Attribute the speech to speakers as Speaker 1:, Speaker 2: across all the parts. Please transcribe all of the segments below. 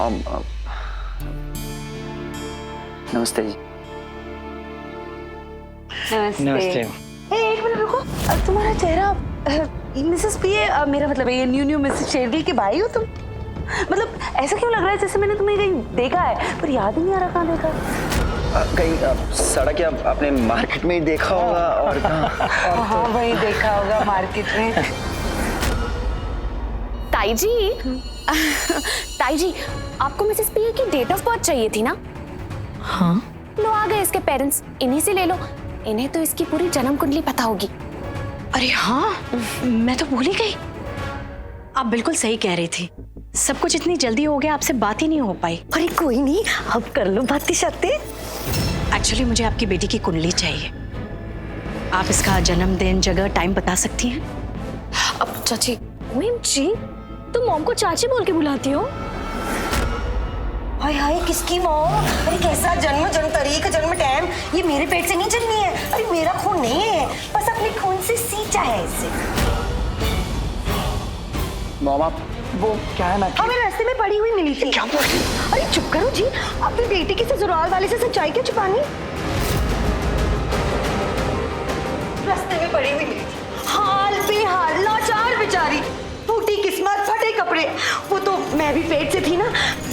Speaker 1: Mom, नमस्ते जी।
Speaker 2: नमस्ते।
Speaker 3: एक मिनट रुको, तुम्हारा चेहरा मिसेस पीए, मेरा मतलब ये न्यू मिसेस शेरगिल के भाई हो तुम? मतलब ऐसा क्यों लग रहा है जैसे मैंने तुम्हें कहीं देखा है, पर याद ही नहीं आ रहा कहाँ देखा है।
Speaker 1: कहीं सड़क या आपने मार्केट में ही देखा होगा और
Speaker 3: हाँ वही देखा होगा मार्केट में।
Speaker 2: ताई जी, ताई जी, आपको मिसेस पीए की डेट ऑफ बर्थ चाहिए थी ना?
Speaker 4: हाँ।
Speaker 2: लो आ गए इसके पेरेंट्स, इन्हीं से ले लो। इन्हें तो इसकी पूरी जन्म कुंडली पता होगी।
Speaker 4: अरे हाँ, मैं तो भूल ही गई। आप बिल्कुल सही कह रही थी, सब कुछ इतनी जल्दी हो गया, आपसे बात ही नहीं हो पाई।
Speaker 3: अरे कोई नहीं, अब कर लो बातें शातें।
Speaker 4: एक्चुअली मुझे आपकी बेटी की कुंडली चाहिए। आप इसका जन्मदिन, जगह, टाइम बता सकती हैं?
Speaker 2: अब चाची, जी तुम मॉम को चाची बोल के बुलाती हो?
Speaker 3: हाय हाय, किसकी मौत? अरे कैसा जन्म तारीख, जन्म टाइम, ये मेरे पेट से नहीं जन्मी है। अरे मेरा खून नहीं है, बस अपने खून से सींचा है इसे।
Speaker 1: मॉम, आप वो क्या है ना कि...
Speaker 3: हमें रास्ते में पड़ी हुई मिली थी।
Speaker 1: क्या बोल रही?
Speaker 3: अरे चुप करो जी, अपनी बेटी की ससुराल वाले से सच्चाई क्यों छुपानी? रास्ते में पड़ी हुई मिली थी, हाल बेहाल, लाचार बेचारी, टूटी किस्मत, फटे कपड़े। वो तो मैं भी पेट से थी ना,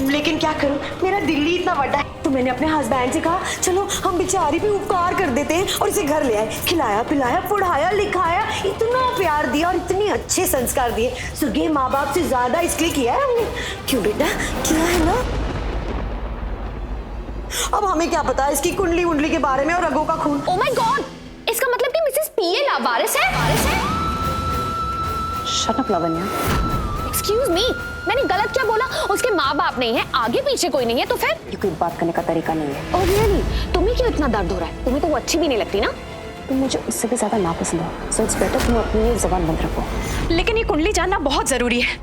Speaker 3: लेकिन क्या करूं, मेरा दिल ही इतना बड़ा है। तो मैंने अपने हस्बैंड से कहा चलो हम बेचारी पे उपकार कर देते हैं, और इसे घर ले आए, खिलाया पिलाया, पढ़ाया लिखाया, इतना प्यार दिया और इतने अच्छे संस्कार दिए। सुर्गीय माँ बाप से ज्यादा इसलिए किया है हमने। क्यों बेटा, किया है ना? अब हमें क्या पता इसकी कुंडली वुंडली के बारे में और रगों का खून।
Speaker 2: ओह माय गॉड, इसका मतलब कि मिसेस पीए लावारिस है?
Speaker 4: Shut up Lavanya.
Speaker 2: Excuse me, मैंने गलत क्या बोला? उसके माँ बाप नहीं है, आगे पीछे कोई नहीं है, तो फिर?
Speaker 3: ये कोई बात करने का तरीका नहीं है।
Speaker 2: Oh really? तुम्हें क्यों इतना दर्द हो रहा है? तुम्हें तो वो अच्छी भी नहीं लगती ना?
Speaker 3: तुम मुझे उससे भी ज्यादा नापसंद हो, सो इट्स बेटर तुम अपनी ये जुबान बंद रखो।
Speaker 4: लेकिन ये कुंडली जानना बहुत जरूरी है।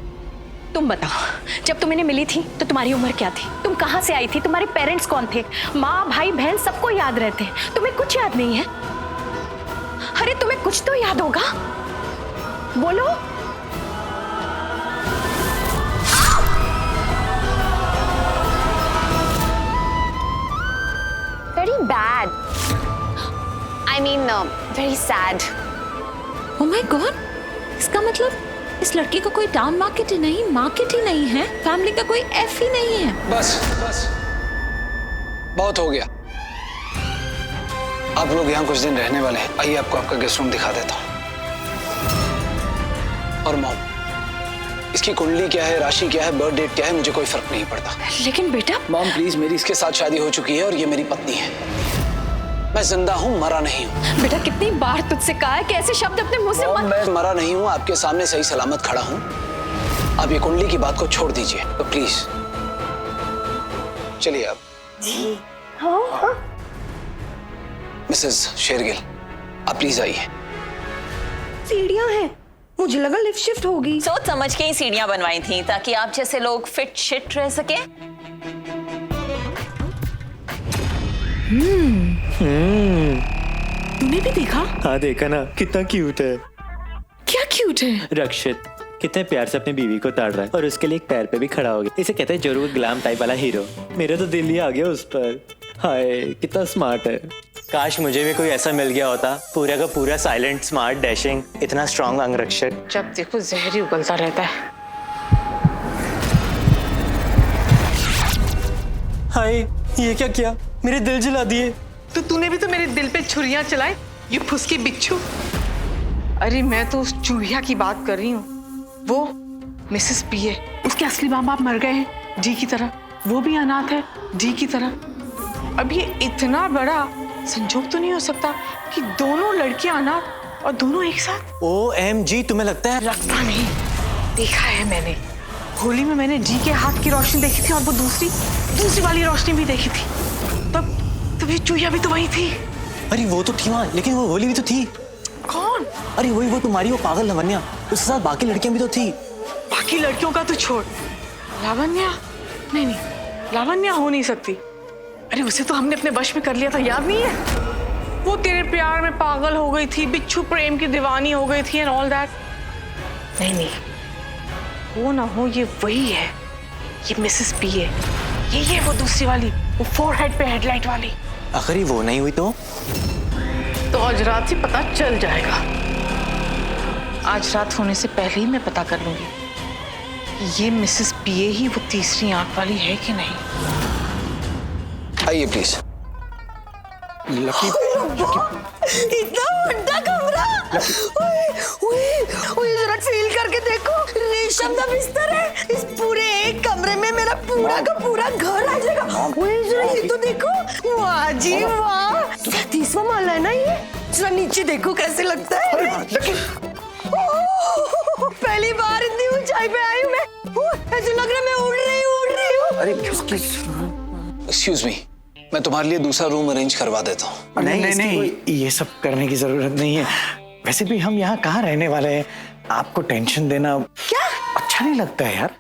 Speaker 4: तुम बताओ, जब तुम इन्हें मिली थी तो तुम्हारी उम्र क्या थी? तुम कहाँ से आई थी? तुम्हारे पेरेंट्स कौन थे? माँ भाई बहन सबको याद रहते हैं, तुम्हें कुछ याद नहीं है? अरे तुम्हें कुछ तो याद होगा, बोलो।
Speaker 2: Very bad. I mean, very sad.
Speaker 5: Oh my God! इसका मतलब इस लड़की का कोई डाउन मार्केट ही नहीं, मार्केट ही नहीं है, फैमिली का कोई एफ ही नहीं है।
Speaker 6: बस बहुत हो गया। आप लोग यहाँ कुछ दिन रहने वाले हैं, आइए आपको आपका गेस्ट रूम दिखा देता हूँ। और मॉम, इसकी कुंडली क्या है, राशि क्या है, बर्थ डेट क्या है, मुझे कोई फर्क नहीं पड़ता।
Speaker 4: लेकिन बेटा।
Speaker 6: मॉम प्लीज, मेरी इसके साथ शादी हो चुकी है और ये मेरी पत्नी है। मैं जिंदा हूँ, मरा नहीं हूँ।
Speaker 4: बेटा कितनी बार तुझसे कहा है कि ऐसे शब्द अपने मुंह से मत।
Speaker 6: मैं मरा नहीं हूँ, आपके सामने सही सलामत खड़ा हूँ। आप ये कुंडली की बात को छोड़ दीजिए तो प्लीज चलिए आप।
Speaker 3: जी हाँ।
Speaker 6: मिसेस शेरगिल, आप प्लीज आइए।
Speaker 3: सीढ़ियाँ हैं, मुझे लगा लिफ्ट शिफ्ट होगी।
Speaker 7: सोच समझ के ही सीढ़ियां बनवाई थी ताकि आप जैसे लोग फिट शिट रह सके।
Speaker 5: तूने भी देखा?
Speaker 8: हाँ देखा ना, कितना क्यूट है।
Speaker 5: क्या क्यूट है?
Speaker 8: रक्षित कितने प्यार से अपनी बीवी को ताड़ रहा है और उसके लिए एक पैर पे भी खड़ा हो गया। इसे कहते हैं जरूर गुलाम टाइप वाला हीरो। मेरा तो दिल ही आ गया उस पर। हाय कितना स्मार्ट है। काश मुझे भी कोई ऐसा मिल गया होता, पूरा का पूरा साइलेंट, स्मार्ट, डैशिंग, इतना स्ट्रॉन्ग अंगरक्षक।
Speaker 4: जब देखो जहर ही उगलता रहता है।
Speaker 8: हाय ये क्या किया, मेरे दिल जला दिए।
Speaker 9: तो तूने भी तो मेरे दिल पे छुरियां चलाई, ये फुसकी बिच्छू। अरे मैं तो उस चूहिया की बात कर रही हूँ, वो मिसेस पीए। उसके असली माँ बाप मर गए हैं जी की तरह, वो भी अनाथ है जी की तरह। अब ये इतना बड़ा संजोग तो नहीं हो सकता कि दोनों लड़कियां अनाथ और दोनों एक साथ।
Speaker 8: OMG, तुम्हें लगता है?
Speaker 9: लगता नहीं, देखा है मैंने। होली में मैंने जी के हाथ की रोशनी देखी थी और वो दूसरी वाली रोशनी भी देखी थी। तब ये चूहिया भी तो वही थी।
Speaker 8: अरे वो तो थी वहाँ, लेकिन वो होली भी तो थी।
Speaker 9: कौन?
Speaker 8: अरे वही, वो तुम्हारी वो पागल लावण्या, उसके साथ बाकी लड़कियां भी तो थी।
Speaker 9: बाकी लड़कियों का तो छोड़, लावण्या? नहीं, लावण्या हो नहीं सकती। अरे उसे तो हमने अपने वश में कर लिया था, याद नहीं है? वो तेरे प्यार में पागल हो गई थी, बिच्छू प्रेम की दीवानी हो गई थी एंड ऑल दैट। नहीं, वो ना हो, ये वही है ये मिसेस पी है, ये वो दूसरी वाली, वो फोरहेड पे हेडलाइट वाली।
Speaker 8: अगर ये वो नहीं हुई तो
Speaker 9: आज रात ही पता चल जाएगा। आज रात होने से पहले ही मैं पता कर लूंगी कि ये मिसेस पीए ही वो तीसरी आंख वाली है कि नहीं।
Speaker 6: आइए प्लीज।
Speaker 3: इतना बड़ा कमरा, ओए जरा फील करके देखो, रेशम का बिस्तर है। इस पूरे एक कमरे में मेरा पूरा का पूरा घर आ जाएगा। ओए जरा ये तो देखो, वाह जी वाह, 30वां माला है ना ये। जरा नीचे देखो कैसे लगता है। पहली बार इतनी ऊंचाई पे आई हूँ मैं। ऐसा लग रहा है मैं उड़ रही हूँ।
Speaker 1: अरे
Speaker 6: एक्सक्यूज मी, मैं तुम्हारे लिए दूसरा रूम अरेंज करवा देता हूँ।
Speaker 10: नहीं, ये सब करने की जरूरत नहीं है। वैसे भी हम यहाँ कहाँ रहने वाले हैं, आपको टेंशन देना
Speaker 3: क्या
Speaker 10: अच्छा नहीं लगता है यार।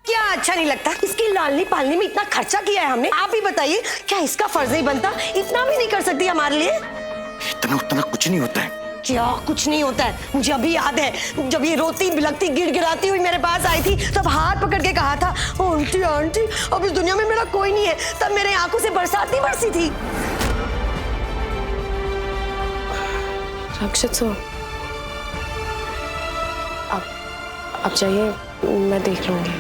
Speaker 3: क्या अच्छा नहीं लगता? इसकी लालनी पालनी में इतना खर्चा किया है हमने। आप ही बताइए, क्या इसका फर्ज नहीं बनता? इतना भी नहीं कर सकती हमारे लिए?
Speaker 10: इतना उतना कुछ नहीं होता है।
Speaker 3: क्या कुछ नहीं होता है? मुझे अभी याद है जब ये रोती बिलखती गिड़गिड़ाती हुई मेरे पास आई थी, तब हाथ पकड़ के कहा था, आंटी आंटी अब इस दुनिया में मेरा कोई नहीं है। तब मेरे आंखों से बरसात नहीं बरसी थी।
Speaker 2: रक्षित सो अब चाहिए, मैं देख लूंगी।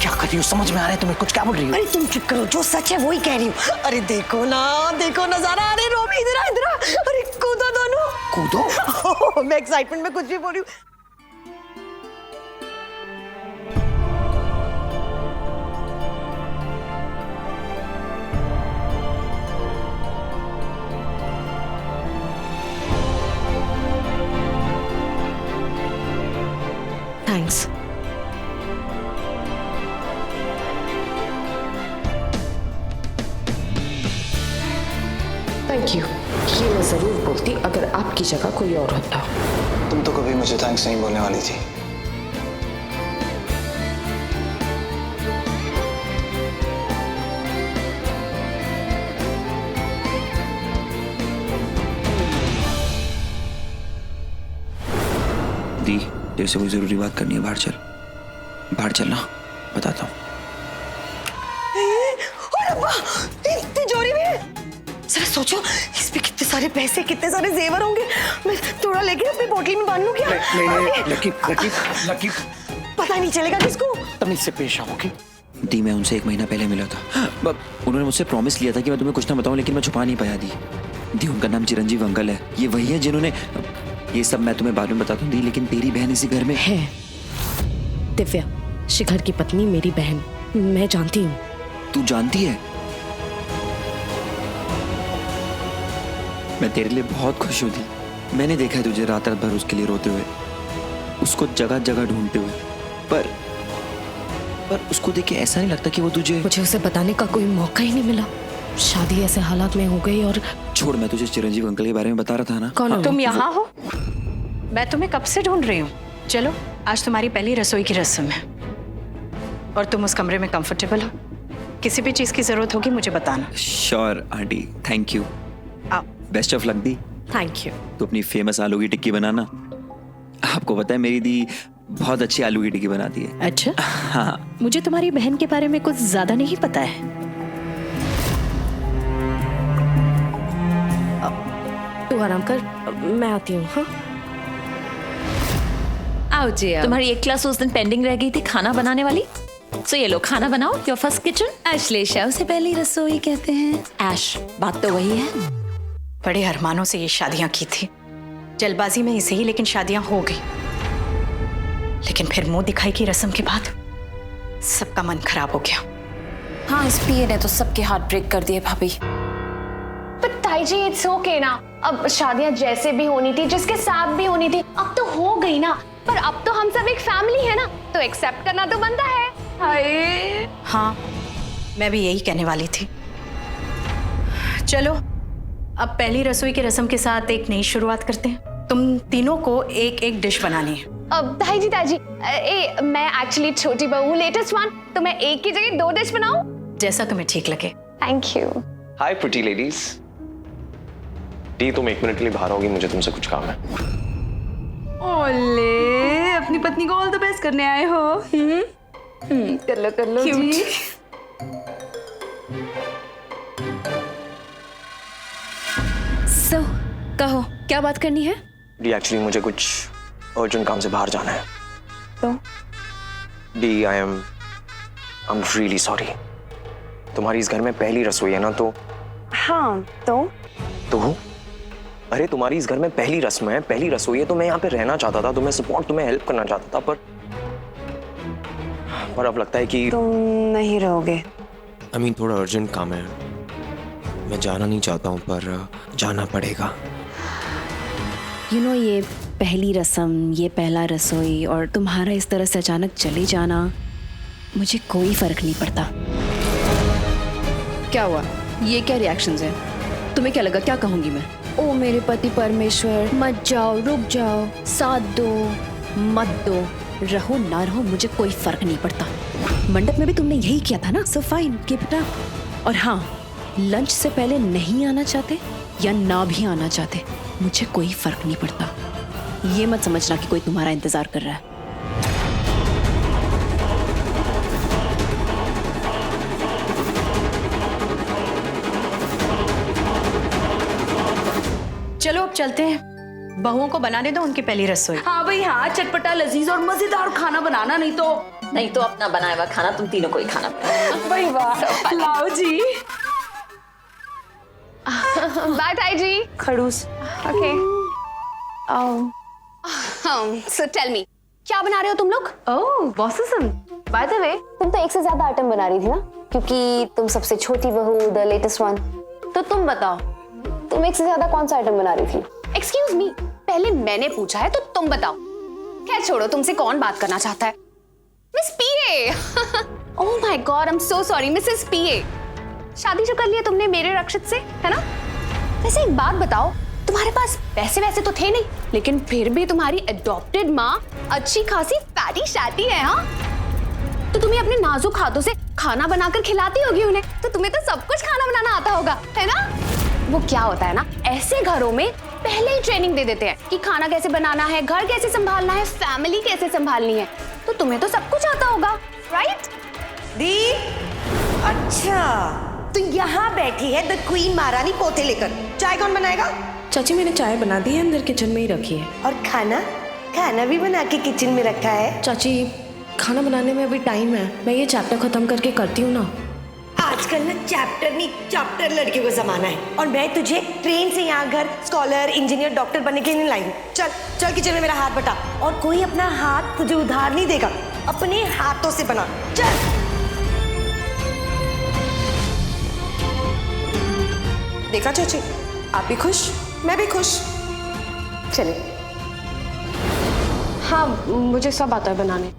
Speaker 10: क्या कर रही हो, समझ में आ रहा है तुम्हें? कुछ क्या बोल रही हो?
Speaker 3: अरे तुम चुप करो, जो सच है वही कह रही हूँ। अरे देखो ना, देखो नजारा। अरे रोमी इधर आ, इधर आ। अरे कूदो दोनों, कूदो। मैं एक्साइटमेंट में कुछ भी बोल रही हूँ।
Speaker 2: थैंक्स।
Speaker 11: थैंक यू, ये मैं जरूर बोलती अगर आपकी जगह कोई और होता।
Speaker 6: तुम तो कभी मुझे थैंक्स नहीं बोलने वाली थी।
Speaker 12: दी, तेरे से कोई जरूरी बात करनी है, बाहर चल। बाहर चलना, बताता हूँ।
Speaker 3: तिजोरी में जरा सोचो, इसमें कितने सारे पैसे, कितने सारे जेवर होंगे। मैं थोड़ा लेके अपनी बोतल में बांध लूं क्या?
Speaker 10: लकी
Speaker 3: पता नहीं चलेगा किसको।
Speaker 10: तमीज से पेश आओगे।
Speaker 12: दी, मैं उनसे 1 महीना पहले मिला था। उन्होंने मुझसे प्रॉमिस लिया था कि मैं तुम्हें कुछ ना बताऊं, लेकिन मैं छुपा नहीं पाया। दी, उनका नाम चिरंजीव अंकल है। ये वही है जिन्होंने, ये सब मैं तुम्हें बाद में बताता हूँ दी, लेकिन तेरी बहन इसी घर में
Speaker 11: है। दिव्या, शिखर की पत्नी मेरी बहन, मैं जानती हूँ।
Speaker 12: तू जानती है? मैं तेरे लिए बहुत खुश हूँ दी। मैंने देखा है तुझे रात रात भर उसके लिए रोते हुए, उसको जगह जगह ढूंढते हुए, पर उसको देख के ऐसा नहीं लगता कि वो तुझे...
Speaker 11: मुझे उसे बताने का कोई मौका ही नहीं मिला। शादी ऐसे हालात में हो गई और...
Speaker 12: छोड़, मैं तुझे चिरंजीव अंकल के बारे में बता रहा था ना।
Speaker 11: कौन?
Speaker 4: तुम यहाँ हो? मैं तुम्हें कब से ढूंढ रही हूँ। चलो, आज तुम्हारी पहली रसोई की रस्म है और तुम उस कमरे में कंफर्टेबल हो। किसी भी चीज की जरूरत होगी मुझे बताना।
Speaker 12: Sure aunty, thank you. Best of luck the.
Speaker 11: Thank you.
Speaker 12: तो अपनी फेमस आलू की टिक्की बनाना। आपको पता है मेरी दी बहुत अच्छी आलू की टिक्की बनाती है।
Speaker 4: अच्छा?
Speaker 12: हाँ।
Speaker 4: मुझे तुम्हारी बहन के बारे में कुछ ज्यादा नहीं पता है।
Speaker 11: तू आराम कर, मैं आती हूँ। हाँ,
Speaker 5: आओ जी। तुम्हारी एक क्लास उस दिन पेंडिंग रह गई थी खाना बनाने वाली, तो ये लो खाना बनाओ। Your first kitchen.
Speaker 4: अश्लेषा उसे पहली रसोई कहते हैं।
Speaker 5: ऐश, बात तो वही है।
Speaker 4: बड़े अरमानों से ये शादियां की थी, जल्दबाजी में ही सही, लेकिन शादियां हो गई। लेकिन फिर मुंह दिखाई की रस्म के बाद सबका मन खराब हो गया।
Speaker 2: हाँ, इस पिए ने तो सबके हार्ट ब्रेक कर दिए भाभी। पर ताई जी, इट्स ओके ना। अब शादियां जैसे भी होनी थी, जिसके साथ भी होनी थी, अब तो हो गई ना। पर अब तो हम सब एक फैमिली है ना, तो एक्सेप्ट करना तो बनता है। हाय।
Speaker 4: हाँ, मैं भी यही कहने वाली थी। चलो, अब पहली रसोई की रस्म के साथ एक नई शुरुआत करते हैं। तुम तीनों को एक एक डिश बनानी है।
Speaker 2: अब ताई जी, मैं एक्चुअली छोटी बहू हूँ, लेटेस्ट वन, तो मैं एक की जगह 2 डिश बनाऊं?
Speaker 4: जैसा तुम्हें ठीक लगे।
Speaker 2: Thank you.
Speaker 13: Hi pretty ladies. दी, तुम 1 मिनट के लिए बाहर होगी, मुझे तुमसे कुछ काम है।
Speaker 3: ओले, अपनी पत्नी को ऑल द बेस्ट करने आए हो।
Speaker 2: कर लो जी।
Speaker 11: सो कहो क्या बात करनी है?
Speaker 13: डी एक्चुअली मुझे कुछ अर्जेंट काम से बाहर जाना है।
Speaker 11: तो
Speaker 13: D I am really sorry. तुम्हारी इस घर में पहली रसोई है ना, तो
Speaker 3: हाँ तो
Speaker 13: अरे तुम्हारी इस घर में पहली रस्म है, पहली रसोई है, तो मैं यहाँ पे रहना चाहता था, तुम्हें सपोर्ट, तुम्हें हेल्प करना चाहता था, पर अब लगता है कि
Speaker 3: तुम नहीं रहोगे।
Speaker 12: आई मीन थोड़ा अर्जेंट काम है, मैं जाना नहीं चाहता हूँ पर जाना पड़ेगा।
Speaker 11: यू नो ये पहली रस्म, ये पहला रसोई और तुम्हारा इस तरह से अचानक चले जाना, मुझे कोई फर्क नहीं पड़ता। क्या हुआ? ये क्या रिएक्शंस हैं? तुम्हें क्या लगा क्या कहूंगी मैं? ओ मेरे पति परमेश्वर, मत जाओ, रुक जाओ, साथ दो, मत दो, रहो ना रहो, मुझे कोई फर्क नहीं पड़ता। मंडप में भी तुमने यही किया था ना, so fine, keep it up. और हाँ, लंच से पहले नहीं आना चाहते या ना भी आना चाहते, मुझे कोई फर्क नहीं पड़ता। ये मत समझना कि कोई तुम्हारा इंतजार कर रहा है।
Speaker 4: चलो अब चलते हैं, बहुओं को बनाने दो उनकी पहली रसोई।
Speaker 3: हाँ भाई हाँ, चटपटा लजीज और मजेदार खाना बनाना, नहीं तो
Speaker 7: अपना बनाया हुआ खाना तुम तीनों को ही खाना पड़ेगा।
Speaker 3: भाई वाह, लाओ जी।
Speaker 2: बाय ताई जी।
Speaker 3: खड़ूस।
Speaker 2: ओके। सो टेल मी, क्या बना रहे हो तुम लोग?
Speaker 3: ओह बॉसम,
Speaker 2: बाय द वे, तुम तो एक से ज्यादा आइटम बना रही थी ना, क्योंकि तुम सबसे छोटी बहू, द लेटेस्ट वन। तो तुम बताओ, तुम एक से ज्यादा कौन सा आइटम बना रही थी? एक्सक्यूज मी, पहले मैंने पूछा है तो तुम बताओ। खैर छोड़ो, तुमसे कौन बात करना चाहता है? Miss PA. Oh my god, I am so sorry Mrs PA. शादी जो कर लिया तुमने मेरे रक्षित से, है ना? वैसे एक बात बताओ, तुम्हारे पास पैसे वैसे तो थे नहीं, लेकिन फिर भी तुम्हारी अडॉप्टेड माँ अच्छी खासी फैटी शैटी है, हाँ? तो तुम्हें अपने नाजुक हाथों से खाना बनाकर खिलाती होगी उन्हें, तो तुम्हें तो सब कुछ खाना बनाना आता होगा, है ना? वो क्या होता है ना, ऐसे घरों में पहले ही ट्रेनिंग दे देते हैं कि खाना कैसे बनाना है, घर कैसे संभालना है, फैमिली कैसे संभालनी है। तो तुम्हें तो सब कुछ आता होगा, राइट?
Speaker 3: दी, अच्छा तो यहाँ बैठी है द क्वीन महारानी पोते लेकर। चाय कौन बनाएगा?
Speaker 11: चाची मैंने चाय बना दी है, अंदर किचन में ही रखी है।
Speaker 3: और खाना भी बना के किचन में रखा है।
Speaker 11: चाची खाना बनाने में अभी टाइम है, मैं ये चैप्टर खत्म करके करती हूँ ना।
Speaker 3: आजकल ना चैप्टर नहीं, चैप्टर लड़कियों का जमाना है। और मैं तुझे ट्रेन से यहाँ घर स्कॉलर, इंजीनियर, डॉक्टर बनने के लिए लाई हूँ। चल चल किचन में मेरा हाथ बटा, और कोई अपना हाथ तुझे उधार नहीं देगा, अपने हाथों से बना। चल। देखा चाची, आप भी खुश, मैं भी खुश। चले।
Speaker 2: हाँ, मुझे सब आता है बनाने।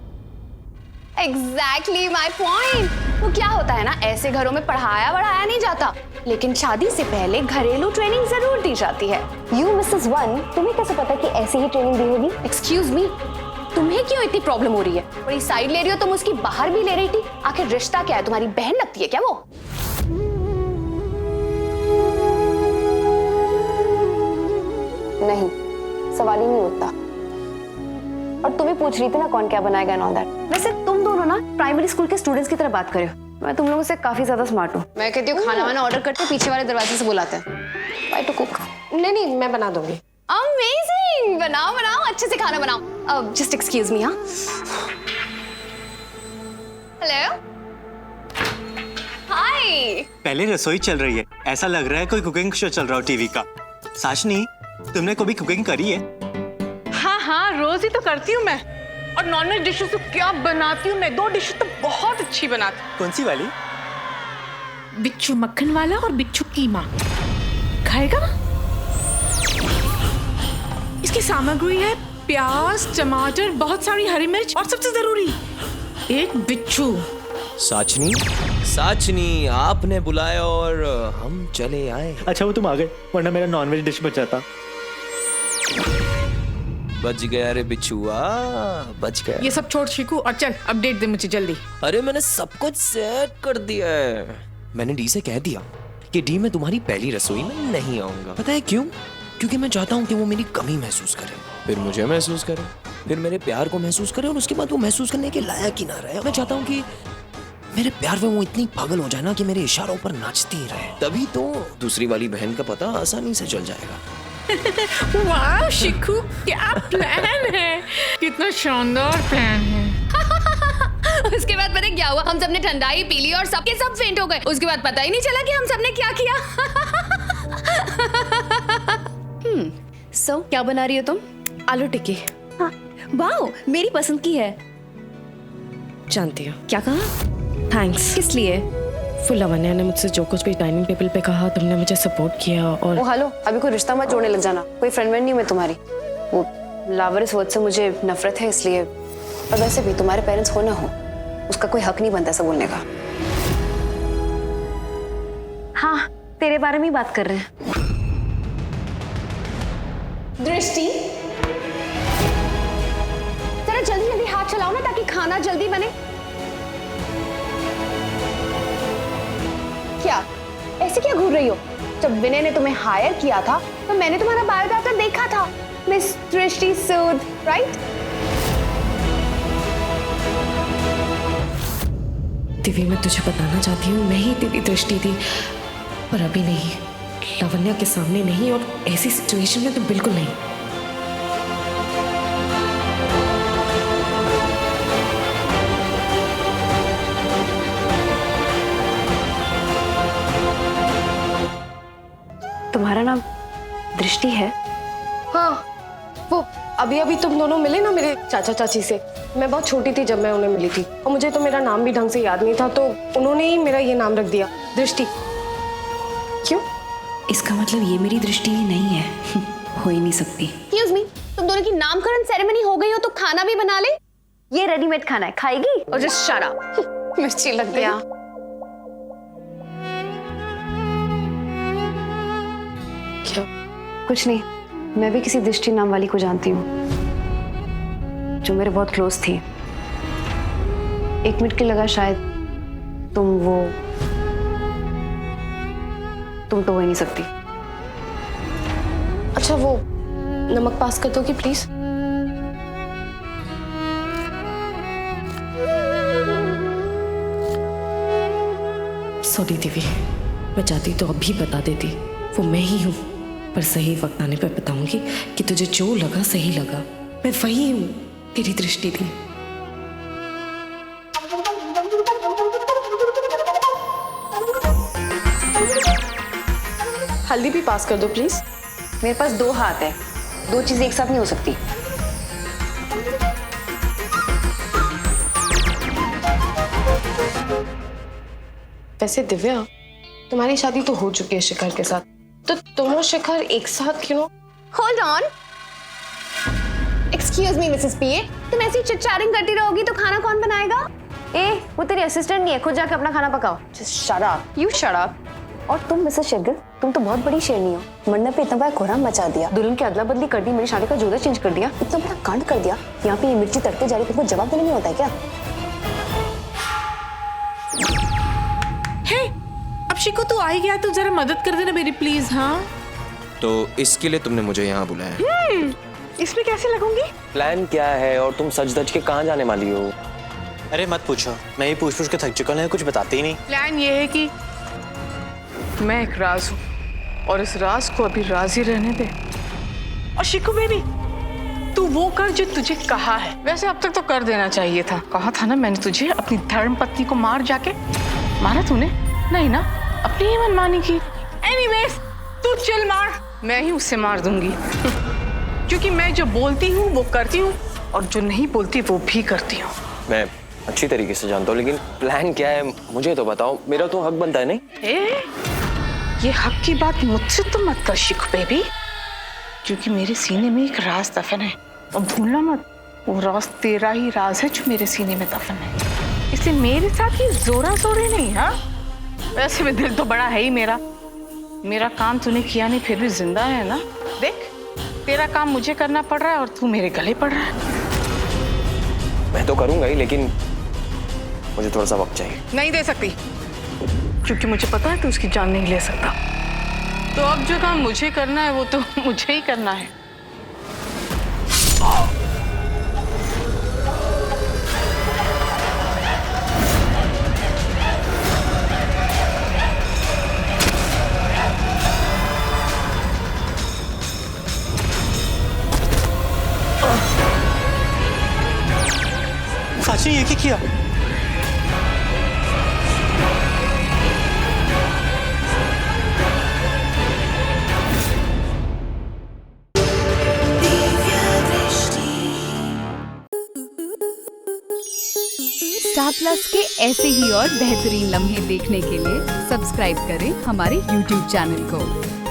Speaker 2: Exactly my point। वो क्या होता है ना, ऐसे घरों में पढ़ाया बढ़ाया नहीं जाता, लेकिन शादी से पहले घरेलू ट्रेनिंग जरूर दी जाती है। You Mrs. One, तुम्हें कैसे पता कि ऐसी ही ट्रेनिंग दी होगी? Excuse me, तुम्हें क्यों इतनी प्रॉब्लम हो रही है? बड़ी साइड ले रही हो, तुम उसकी बाहर भी ले रही थी। आखिर रिश्ता क्या है, तुम्हारी बहन लगती है क्या वो? नहीं, सवाल ही नहीं उठता। और तुम्हें पूछ रही थी ना कौन क्या बनाएगा एंड ऑल दैट। वैसे तुम दोनों ना प्राइमरी स्कूल के स्टूडेंट्स की तरह बात करे हो। मैं तुम लोगों से काफी ज्यादा स्मार्ट हूँ। मैं कहती हूँ खाना वाना ऑर्डर करते पीछे वाले दरवाजे से बुलाते हैं। Try to cook। नहीं, मैं बना दूंगी। Amazing! बनाओ बनाओ, अच्छे से खाना बनाओ। Just excuse me, हाँ। हेलो। हाय।
Speaker 8: पहले रसोई चल रही है, ऐसा लग रहा है कोई कुकिंग शो चल रहा हो टीवी का। साशनी, तुमने कभी कुकिंग करी है?
Speaker 9: हाँ, रोज ही तो करती हूँ मैं। और नॉनवेज डिशेस तो क्या बनाती हूँ मैं, 2 डिशेस तो बहुत अच्छी बनाती हूँ।
Speaker 8: कौन सी वाली?
Speaker 5: बिच्छू मक्खन वाला और बिच्छू कीमा। खाएगा? इसकी सामग्री है प्याज, टमाटर, बहुत सारी हरी मिर्च और सबसे जरूरी एक बिच्छू।
Speaker 12: साचनी आपने बुलाया और हम चले आए।
Speaker 8: अच्छा वो तुम आ गए, वरना मेरा नॉनवेज डिश बचा था।
Speaker 12: बच गया रे बिच्छुआ, बच गया।
Speaker 9: ये सब छोड़ शिकू और चल अपडेट दे मुझे जल्दी।
Speaker 12: अरे मैंने सब कुछ सेट कर दिया है। मैंने डी से कह दिया कि डी मैं तुम्हारी पहली रसोई में नहीं आऊंगा। पता है क्यों? क्योंकि मैं चाहता हूँ कि वो मेरी कमी महसूस करे, फिर मुझे महसूस करे।
Speaker 13: फिर मेरे प्यार को महसूस करे और उसके बाद वो महसूस करने के लायक ही ना रहे। मैं चाहता हूँ कि मेरे प्यार में वो इतनी पागल हो जाए ना कि मेरे इशारों पर नाचती ही रहे, तभी तो दूसरी वाली बहन का पता आसानी से चल जाएगा।
Speaker 9: वाह शिखू, क्या प्लान है, कितना शानदार प्लान है।
Speaker 2: उसके बाद पता है क्या हुआ, हम सबने ठंडाई पी ली और सबके सब फेंट हो गए। उसके बाद पता ही नहीं चला कि हम सबने क्या किया।
Speaker 11: सो क्या बना रही हो तुम?
Speaker 2: आलू टिक्की।
Speaker 11: वाओ, मेरी पसंद की है।
Speaker 14: जानती हो
Speaker 11: क्या कहा?
Speaker 14: थैंक्स।
Speaker 11: किस लिए?
Speaker 14: फिर लावण्या ने मुझसे जो कुछ भी डाइनिंग टेबल पे कहा, तुमने मुझे सपोर्ट किया। और
Speaker 2: हेलो, अभी कोई रिश्ता मत जोड़ने लग जाना, कोई फ्रेंड वेंड नहीं मैं तुम्हारी। वो लावरिस वर्ड से मुझे नफरत है इसलिए। और वैसे भी तुम्हारे पेरेंट्स हो ना हो, उसका कोई हक नहीं बनता ऐसा बोलने का।
Speaker 11: हाँ, तेरे बारे में ही बात कर रहे हैं।
Speaker 2: दृष्टि, जरा जल्दी जल्दी हाथ चलाओ ना ताकि खाना जल्दी बने। क्या ऐसे क्या घूर रही हो? जब विनय ने तुम्हें हायर किया था तो मैंने तुम्हारा बायोडाटा देखा था, मिस दृष्टि सूद, राइट?
Speaker 14: दिव्या, मैं तुझे बताना चाहती हूँ, मैं ही तेरी दृष्टि थी, पर अभी नहीं, लावण्या के सामने नहीं, और ऐसी सिचुएशन में तो बिल्कुल नहीं।
Speaker 11: तुम्हारा नाम दृष्टि है?
Speaker 14: हाँ, वो अभी अभी तुम दोनों मिले ना मेरे चाचा चाची से। मैं बहुत छोटी थी जब मैं उन्हें मिली थी, और मुझे तो मेरा नाम भी ढंग से याद नहीं था, तो उन्होंने ही मेरा ये नाम रख दिया, दृष्टि। क्यों?
Speaker 11: इसका मतलब ये मेरी दृष्टि ही नहीं है। हो ही नहीं सकती।
Speaker 2: एक्सक्यूज मी, तुम दोनों की नामकरण सेरेमनी हो गई हो तो खाना भी बना ले।
Speaker 11: ये रेडीमेड खाना है, खाएगी?
Speaker 2: और जस्ट शट अप। मिर्ची लग गया।
Speaker 14: क्या?
Speaker 11: कुछ नहीं, मैं भी किसी दृष्टि नाम वाली को जानती हूँ जो मेरे बहुत क्लोज थी। एक मिनट के लगा शायद तुम तो हो ही नहीं सकती।
Speaker 14: अच्छा, वो नमक पास कर दोगी प्लीज? सॉरी दिव्य, मैं चाहती तो अभी बता देती, वो मैं ही हूँ, पर सही वक्त आने पर बताऊंगी कि तुझे जो लगा सही लगा। मैं वही हूँ, तेरी दृष्टि थी। हल्दी भी पास कर दो प्लीज।
Speaker 11: मेरे पास 2 हाथ है, 2 चीजें एक साथ नहीं हो सकती।
Speaker 14: वैसे दिव्या, तुम्हारी शादी तो हो चुकी है शिखर के साथ, तो तुम और शिखर एक साथ क्यों?
Speaker 2: Hold on, excuse me Mrs PA, तुम ऐसी चिटचारिंग करती रहोगी तो खाना कौन बनाएगा?
Speaker 11: वो तेरी असिस्टेंट नहीं है, खुद जाके अपना खाना पकाओ।
Speaker 2: Just shut up, you shut up.
Speaker 11: और तुम मिसेस शेरगिल, तुम तो बहुत बड़ी शेरनी हो। मंडप पे इतना बड़ा कोहराम मचा दिया, दुल्हन की अदला बदली कर दी, मेरी शादी का जोड़ा चेंज कर दिया, इतना बड़ा कांड कर दिया। यहाँ पे ये मिर्ची तड़के जा रही, तुमको जवाब देने नहीं होता है क्या?
Speaker 9: अब शिको तू आई गया तो जरा मदद कर देना मेरी प्लीज। हाँ,
Speaker 13: तो इसके लिए तुमने मुझे यहाँ बुलाया है?
Speaker 9: इसमें कैसे लगूंगी?
Speaker 13: प्लान क्या है और तुम सच धज के कहाँ जाने वाली हो?
Speaker 8: अरे मत पूछो, मैं ही पूछ पूछ के थक चुका हूँ, कुछ बताते ही नहीं।
Speaker 9: प्लान ये है कि मैं एक राज हूँ और इस राज को अभी राज ही रहने दे। और शिकू बेबी, तू वो कर जो तुझे कहा है। वैसे अब तक तो कर देना चाहिए था, कहा था ना मैंने तुझे अपनी धर्म पत्नी को मार जाके। मारा तूने? नहीं ना, अपनी ही मनमानी की। एनीवेज, तू चल मार, मैं ही उससे मार दूंगी। क्योंकि मैं जो बोलती हूँ वो करती हूँ और जो नहीं बोलती वो भी करती हूँ।
Speaker 13: मैं अच्छी तरीके से जानता हूँ, लेकिन प्लान क्या है मुझे तो बताओ, मेरा तो हक बनता है। नहीं,
Speaker 9: ये हक की बात मुझसे तो मत कर शिकू बेबी, क्योंकि मेरे सीने में एक राज दफन है और भूलना मत, वो राज तेरा ही राज है जो मेरे सीने में दफन है। इसलिए मेरे साथ ही जोरा जोरी नहीं। हाँ, वैसे भी दिल तो बड़ा है ही मेरा काम तूने किया नहीं फिर भी जिंदा है ना। देख, तेरा काम मुझे करना पड़ रहा है और तू मेरे गले पड़ रहा है।
Speaker 13: मैं तो करूंगा ही, लेकिन मुझे थोड़ा सा वक्त चाहिए।
Speaker 9: नहीं दे सकती, क्योंकि मुझे पता है तू उसकी जान नहीं ले सकता। तो अब जो काम मुझे करना है वो तो मुझे ही करना है।
Speaker 6: उसने ये क्या किया?
Speaker 15: स्टार प्लस के ऐसे ही और बेहतरीन लम्हे देखने के लिए सब्सक्राइब करें हमारे YouTube चैनल को।